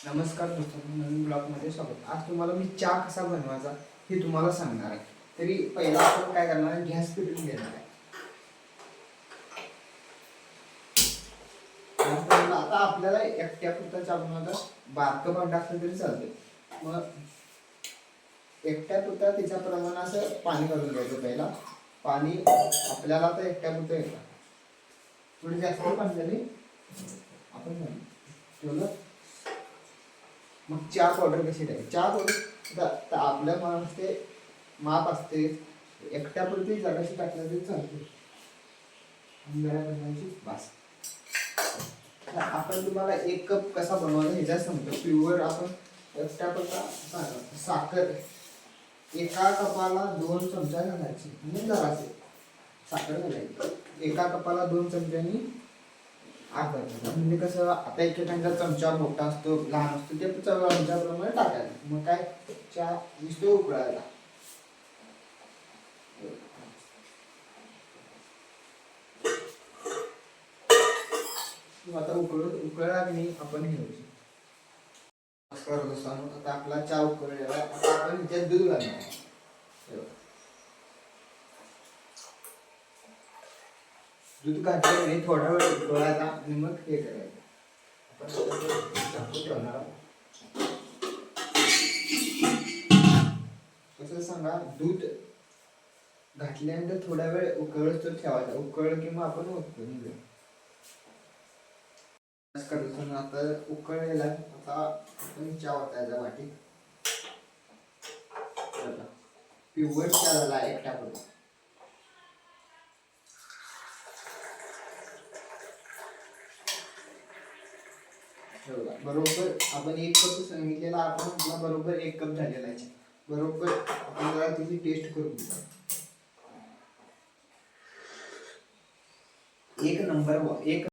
नमस्कार दोस्तांनो, नवीन ब्लॉगमध्ये स्वागत. आज तुम्हाला मी चहा कसा बनवायचा हे तुम्हाला सांगणार आहे. तरी पहिला आपण काय करणार आहे, गॅस पेटवून घेणार आहे. आता आपल्याला एकट्या पुरता चहा बनवायचा, बारकं भांड असलं तरी चालते. मग एकट्या पुरता त्याच्या प्रमाणाचं पाणी घालून घ्यायचं. पहिला पाणी आपल्याला तर एकट्या पुरतं येतं, थोडी जास्त पाणी झाली आपण ठेवलं. मग चहा पावडर कशी टाकायची? चहा पावडर आपल्या मनात ते माप असते, एकट्यापुरती जगाशी टाकलं तरी चालते. आंब्याला बनवायची बस. आपण तुम्हाला 1 कप कसा बनवायचा ह्याच्यात सांगतो. प्युअर आपण एकट्यापुरता साखर 1 कपाला 2 चमचा घालायची म्हणजे जरासे साखर घालायची. 1 कपाला 2 चमच्यांनी अर्धा चमचा. म्हणजे कसं, आता एकेकांचा चमचा मोठा असतो, लहान असतो, ते चमच्याप्रमाणे टाकायचं. मग काय चहा दिसतो उकळायला. आता उकळला की नाही आपण घ्यायची. नमस्कार दोस्तांनो, आता आपला चहा उकळलेला आहे. आता आपण ह्याच्यात दूध घालणार. दूध घातलं नाही, थोडा वेळ उकळायचा आणि मग हे करायचं. आपण ठेवणार कसं सांगा, दूध घातल्यानंतर थोडा वेळ उकळत ठेवायचा. उकळलं की मग आपण उकळून घेऊ. आता उकळलेला आता आपण चहा ओतायचा वाटीत. प्युअर चहा झाला एकटा करून. बरोबर आपण 1 कप सांगितलेला, आपण बरोबर 1 कप झालेला आहे. बरोबर आपण जरा त्याची टेस्ट करून घेऊ. 1 नंबर 1